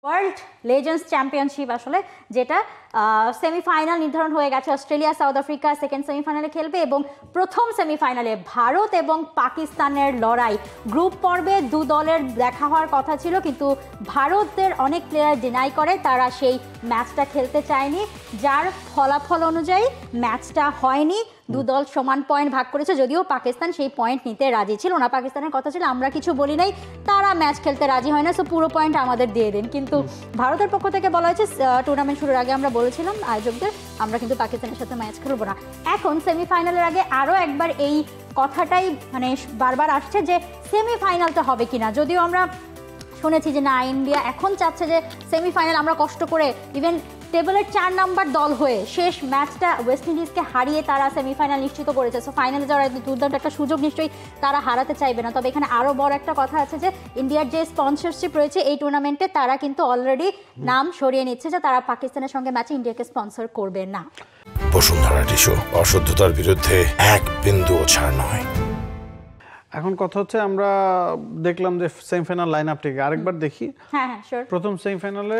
World legends championship আসলে যেটা semifinal নির্ধারণ হয়ে গেছে। অস্ট্রেলিয়া সাউথ আফ্রিকা সেকেন্ড সেমিফাইনালে খেলবে এবং প্রথম সেমিফাইনালে ভারত এবং পাকিস্তানের লড়াই। গ্রুপ পর্বে দু দলের দেখা হওয়ার কথা ছিল, কিন্তু ভারতের অনেক প্লেয়ার ডিনাই করে, তারা সেই ম্যাচটা খেলতে চায়নি, যার ফলাফল অনুযায়ী ম্যাচটা হয়নি। দু দল সমান পয়েন্ট ভাগ করেছে, যদিও পাকিস্তান সেই পয়েন্ট নিতে রাজি ছিল না। পাকিস্তানের কথা ছিল আমরা কিছু বলি নাই, তারা ম্যাচ খেলতে রাজি হয় না, সো পুরো পয়েন্ট আমাদের দিয়ে দিন। কিন্তু ভারতের পক্ষ থেকে বলা হয়েছে টুর্নামেন্ট শুরুর আগে আমরা বলেছিলাম আয়োজকদের আমরা কিন্তু পাকিস্তানের সাথে ম্যাচ খেলবো না। এখন সেমিফাইনালের আগে আরও একবার এই কথাটাই মানে বারবার আসছে যে সেমিফাইনালটা হবে কিনা। যদিও আমরা শুনেছি যে না, ইন্ডিয়া এখন চাচ্ছে যে সেমিফাইনাল আমরা কষ্ট করে ইভেন টেবলের 4 নাম্বার দল হয়ে শেষ ম্যাচটা ওয়েস্ট ইন্ডিজকে হারিয়ে তারা সেমিফাইনাল নিশ্চিত করেছে। সো ফাইনালে যাওয়ার দুর্দান্ত একটা সুযোগ নিশ্চয়ই তারা হারাতে চাইবে না। তবে এখানে আরও বড় একটা কথা আছে যে ইন্ডিয়ার যে স্পন্সরশিপ রয়েছে এই টুর্নামেন্টে, তারা কিন্তু অলরেডি নাম সরিয়ে নিচ্ছে যে তারা পাকিস্তানের সঙ্গে ম্যাচে ইন্ডিয়াকে স্পন্সর করবে না। বসুন্ধরা টিস্যু, অশুদ্ধতার বিরুদ্ধে এক বিন্দুও ছাড় নয়। এখন কথা হচ্ছে আমরা দেখলাম যে সেমিফাইনাল লাইন আপটিকে আরেকবার দেখি। হ্যাঁ হ্যাঁ শিওর। প্রথম সেমিফাইনালে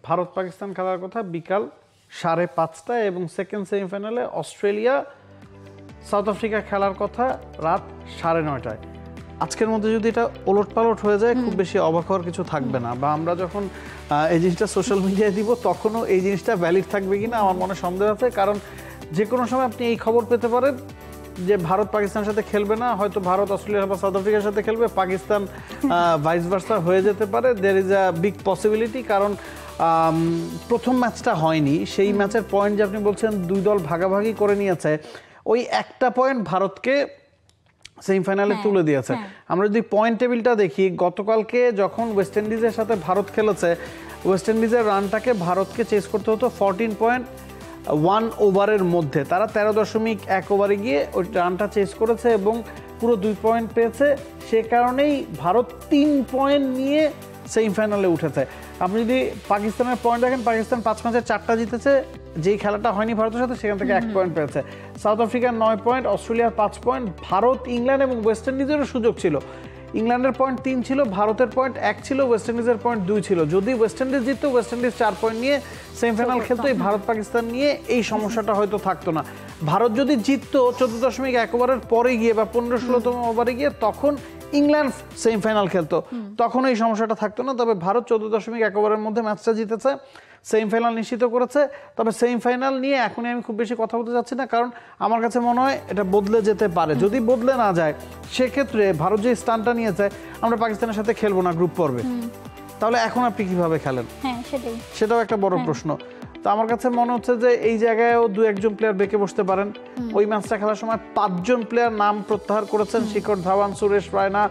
ভারত পাকিস্তান খেলার কথা বিকাল 5:30টায় এবং সেকেন্ড সেমিফাইনালে অস্ট্রেলিয়া সাউথ আফ্রিকা খেলার কথা রাত 9:30টায়। আজকের মধ্যে যদি এটা ওলটপালট হয়ে যায় খুব বেশি অবাক হওয়ার কিছু থাকবে না, বা আমরা যখন এই জিনিসটা সোশ্যাল মিডিয়ায় দিব তখনও এই জিনিসটা ভ্যালিড থাকবে কিনা আমার মনে সন্দেহ আছে। কারণ যে কোনো সময় আপনি এই খবর পেতে পারেন যে ভারত পাকিস্তানের সাথে খেলবে না, হয়তো ভারত অস্ট্রেলিয়া বা সাউথ আফ্রিকার সাথে খেলবে, পাকিস্তান ভাইস ভার্সা হয়ে যেতে পারে। There is a big possibility. কারণ প্রথম ম্যাচটা হয়নি, সেই ম্যাচের পয়েন্ট যে আপনি বলছেন দুই দল ভাগাভাগি করে নিয়েছে, ওই একটা পয়েন্ট ভারতকে সেমিফাইনালে তুলে দিয়েছে। আমরা যদি পয়েন্ট টেবিলটা দেখি, গতকালকে যখন ওয়েস্ট ইন্ডিজের সাথে ভারত খেলেছে, ওয়েস্ট ইন্ডিজের রানটাকে ভারতকে চেস করতে হতো 14.1 ওভারের মধ্যে। তারা 13.1 ওভারে গিয়ে ওই রানটা চেস করেছে এবং পুরো 2 পয়েন্ট পেয়েছে। সে কারণেই ভারত 3 পয়েন্ট নিয়ে সেমিফাইনালে উঠেছে। আপনি যদি পাকিস্তানের পয়েন্ট দেখেন, পাকিস্তান 5 ম্যাচের 4টা জিতেছে, যেই খেলাটা হয়নি ভারতের সাথে সেখান থেকে 1 পয়েন্ট পেয়েছে। সাউথ আফ্রিকার 9 পয়েন্ট, অস্ট্রেলিয়ার 5 পয়েন্ট। ভারত, ইংল্যান্ড এবং ওয়েস্ট ইন্ডিজেরও সুযোগ ছিল। ইংল্যান্ডের পয়েন্ট 3 ছিল, ভারতের পয়েন্ট 1 ছিল, ওয়েস্ট ইন্ডিজের পয়েন্ট 2 ছিল। যদি ওয়েস্ট ইন্ডিজ জিততো, ওয়েস্ট ইন্ডিজ 4 পয়েন্ট নিয়ে সেমিফাইনাল খেলতো, এই ভারত পাকিস্তান নিয়ে এই সমস্যাটা হয়তো থাকতো না। ভারত যদি জিততো 14.1 ওভারের পরে গিয়ে বা 15-16তম ওভারে গিয়ে, তখন ইংল্যান্ড সেমিফাইনাল খেলতো, তখন এই সমস্যাটা থাকতো না। তবে ভারত 14.1 ওভারের মধ্যে ম্যাচটা জিতেছে, সেমিফাইনাল নিশ্চিত করেছে। তবে সেমিফাইনাল নিয়ে এখনই আমি খুব বেশি কথা বলতে চাচ্ছি না, কারণ আমার কাছে মনে হয় এটা বদলে যেতে পারে। যদি বদলে না যায়, সেক্ষেত্রে ভারত যে স্টানটা নিয়েছে আমরা পাকিস্তানের সাথে খেলবো না গ্রুপ পর্বে, তাহলে এখন আপনি কিভাবে খেলেন? সেটাও একটা বড় প্রশ্ন। তো আমার কাছে মনে হচ্ছে যে এই জায়গায়ও 2-1 প্লেয়ার বেঁকে বসতে পারেন। ওই ম্যাচটা খেলার সময় 5 জন প্লেয়ার নাম প্রত্যাহার করেছেন, শিখর ধাওয়ান, সুরেশ রায়না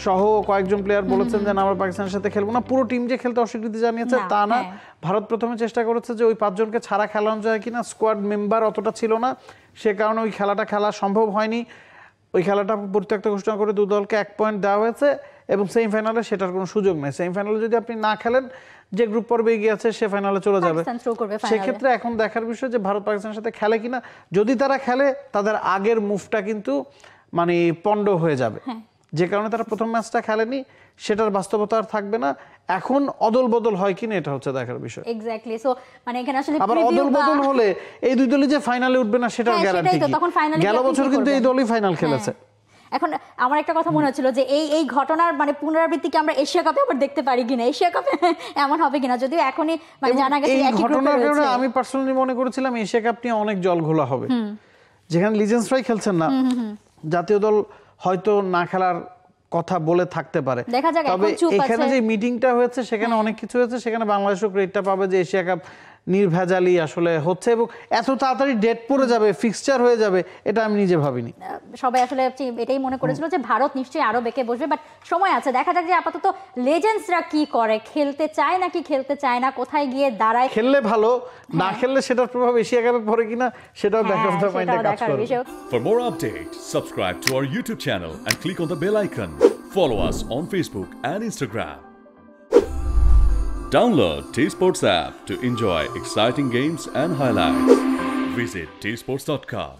সহ কয়েকজন প্লেয়ার বলেছেন যে আমরা পাকিস্তানের সাথে খেলবো না। পুরো টিম যে খেলতে অস্বীকৃতি জানিয়েছে তা না, ভারত প্রথমে চেষ্টা করেছে যে ওই 5 জনকে ছাড়া খেলানো যায় কিনা, স্কোয়াড মেম্বার অতটা ছিল না, সে কারণে ওই খেলাটা খেলা সম্ভব হয়নি। ওই খেলাটা পরিত্যক্ত ঘোষণা করে 2 দলকে 1 পয়েন্ট দেওয়া হয়েছে এবং সেমিফাইনালে সেটার কোনো সুযোগ নেই। সেমিফাইনালে যদি আপনি না খেলেন, যে গ্রুপ পর্বে এগিয়ে আছে সে ফাইনালে চলে যাবে। সেক্ষেত্রে এখন দেখার বিষয় যে ভারত পাকিস্তানের সাথে খেলে কিনা। যদি তারা খেলে, তাদের আগের মুভটা কিন্তু মানে পণ্ড হয়ে যাবে, যে কারণে তারা প্রথম ম্যাচটা খেলেনি, সেটার বাস্তবতা আর থাকবে না। এখন অদল বদল হয় কিনা এটা হচ্ছে দেখার বিষয়। এক্স্যাক্টলি। সো মানে এখানে আসলে আবার অদল বদল হলে এই দুই দলই যে ফাইনালে উঠবে না সেটার গ্যারান্টি কি? গেল বছর কিন্তু এই দলই ফাইনাল খেলেছে। এখন আমার একটা কথা মনে হচ্ছিল যে এই ঘটনার মানে পুনরাবৃত্তি কি আমরা এশিয়া কাপে আবার দেখতে পারি কিনা, এশিয়া কাপে এমন হবে কিনা, যদিও এখনই মানে জানা গেছে এই ঘটনার কারণে আমি পার্সোনালি মনে করেছিলাম এশিয়া কাপ নিয়ে অনেক জল ঘোলা হবে, যেখানে লিজেন্ডসরাই খেলছেন না, জাতীয় দল হয়তো না খেলার কথা বলে থাকতে পারে। তবে এখানে যে মিটিংটা হয়েছে সেখানে অনেক কিছু হয়েছে, সেখানে বাংলাদেশও ক্রেডিটটা পাবে যে এশিয়া কাপ নির্ভেজালি আসলে হচ্ছে এবং এত তাড়াতাড়ি ডেট পড়ে যাবে, ফিক্সচার হয়ে যাবে, এটা আমি নিজে ভাবিনি। সবাই আসলে এটাই মনে করেছিল যে ভারত নিশ্চয়ই আরো বেঁকে বসবে, বাট সময় আছে, দেখা যাক যে আপাতত লেজেন্ডসরা কি করে, খেলতে চায় নাকি খেলতে চায় না, কোথায় গিয়ে দাঁড়ায়। খেললে ভালো, না খেললে সেটার প্রভাব এশিয়া কাপে পড়ে কিনা সেটাও দেখার মাইন্ডে কাজ করে। For more updates, subscribe to our YouTube channel and click on the bell icon. Follow us on Facebook and Instagram. Download T-Sports app to enjoy exciting games and highlights. Visit tsports.com.